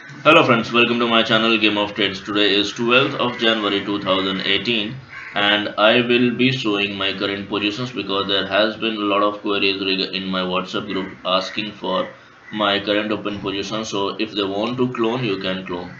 Hello friends, welcome to my channel Game of Trades. Today is 12th of January 2018 and I will be showing my current positions because there has been a lot of queries in my WhatsApp group asking for my current open position. So if they want to clone, you can clone.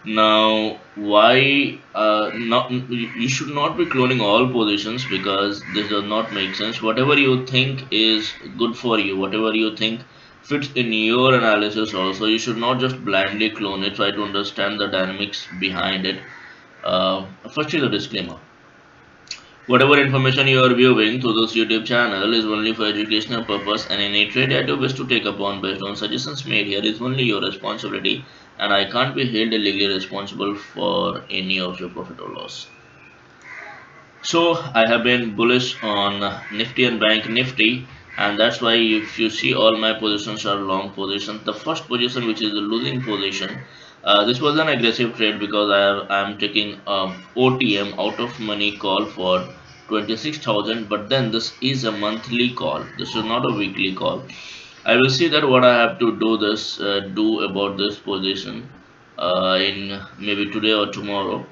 Now, why not? You should not be cloning all positions because this does not make sense. Whatever you think is good for you, whatever you think fits in your analysis, also you should not just blindly clone it. Try to understand the dynamics behind it. First is a disclaimer. Whatever information you are viewing through this YouTube channel is only for educational purpose and any trade that you wish to take upon based on suggestions made here is only your responsibility and I can't be held legally responsible for any of your profit or loss. So I have been bullish on Nifty and Bank Nifty and that's why if you see all my positions are long positions. The first position which is the losing position, this was an aggressive trade because I am taking OTM out of money call for 26,000, but then this is a monthly call, this is not a weekly call. I will see that what I have to do about this position in maybe today or tomorrow.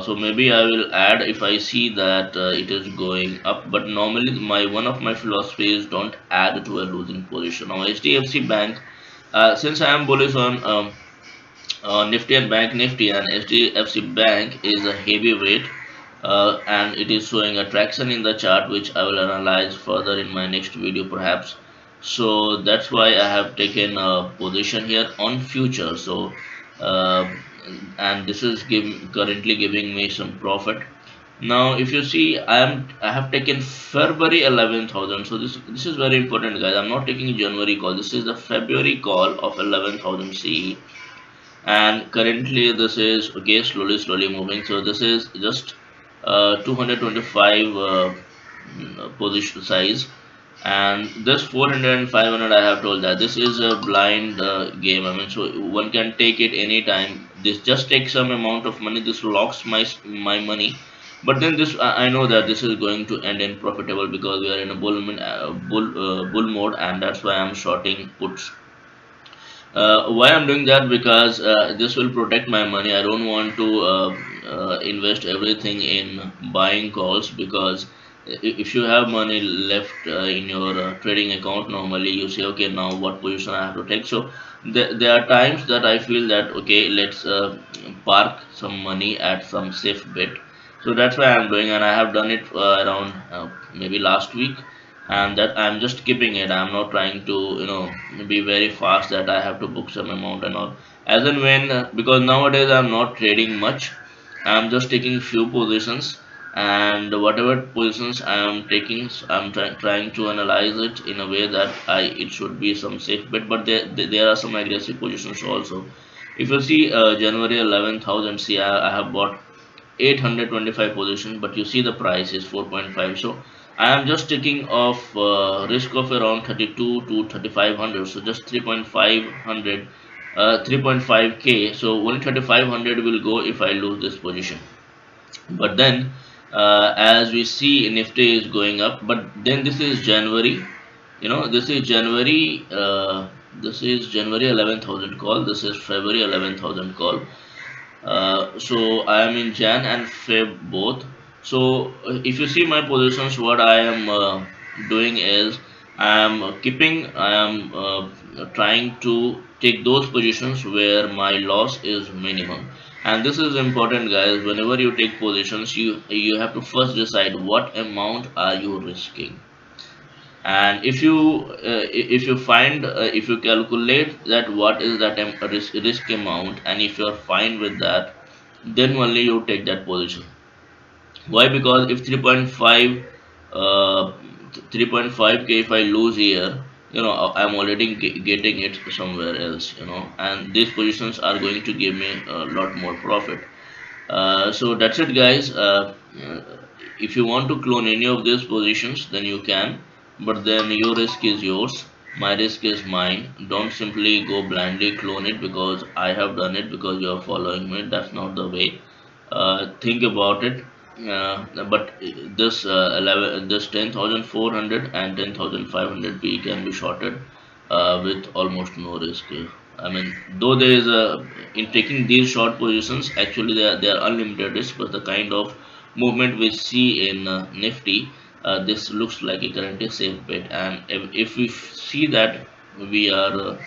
So maybe I will add if I see that it is going up. But normally my one of my philosophy is don't add to a losing position. Now HDFC Bank, since I am bullish on Nifty and Bank Nifty, and HDFC Bank is a heavyweight, and it is showing a traction in the chart which I will analyze further in my next video perhaps. So that's why I have taken a position here on future. So uh, and this is currently giving me some profit. Now if you see I have taken February 11,000. So this is very important guys. I'm not taking January call, this is the February call of 11,000 CE, and currently this is okay, slowly moving. So this is just 225 position size, and this 400 and 500 I have told that this is a blind game. I mean, so one can take it anytime. This just takes some amount of money, this locks my money, but then this I know that this is going to end in profitable because we are in a bull mode, and that's why I'm shorting puts. Why I'm doing that? Because this will protect my money. I don't want to invest everything in buying calls because if you have money left in your trading account, normally you say, okay, now what position I have to take. So there are times that I feel that okay, let's park some money at some safe bet. So that's why I'm doing, and I have done it around maybe last week, and that I'm just keeping it. I'm not trying to be very fast that I have to book some amount and all. As and when because nowadays I'm not trading much, I'm just taking few positions, and whatever positions I am taking, trying to analyze it in a way that it should be some safe bet, but there are some aggressive positions also. If you see January 11,000, see I have bought 825 position, but you see the price is 4.5. So I am just taking off risk of around 32 to 3500, so just 3.500 3.5k. So only 3500 will go if I lose this position. But then as we see Nifty is going up, but then this is January, this is January 11,000 call, this is February 11,000 call. So I am in Jan and Feb both. So if you see my positions, what I am doing is I am trying to take those positions where my loss is minimum. And this is important guys. Whenever you take positions, you have to first decide what amount are you risking. And if you find if you calculate that what is that risk amount, and if you are fine with that, then only you take that position. Why? Because if 3.5 uh, 3.5k if I lose here, I'm already getting it somewhere else, and these positions are going to give me a lot more profit. So that's it guys. If you want to clone any of these positions, then you can, but then your risk is yours, my risk is mine. Don't simply go blindly clone it because I have done it because you are following me. That's not the way. Think about it. But this 10,400 and 10,500 p can be shorted with almost no risk. I mean, though there is a in taking these short positions, actually they are unlimited risk, but the kind of movement we see in Nifty, this looks like a currently safe bet. And if we see that we are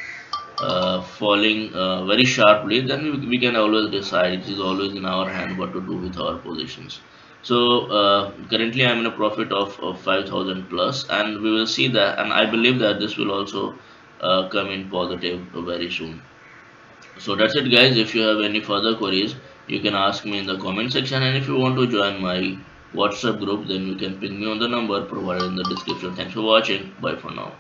falling very sharply, then we can always decide. It is always in our hand what to do with our positions. So currently I'm in a profit of 5,000 plus, and we will see that, and I believe that this will also come in positive very soon. So that's it guys. If you have any further queries, you can ask me in the comment section, and if you want to join my WhatsApp group, then you can ping me on the number provided in the description. Thanks for watching. Bye for now.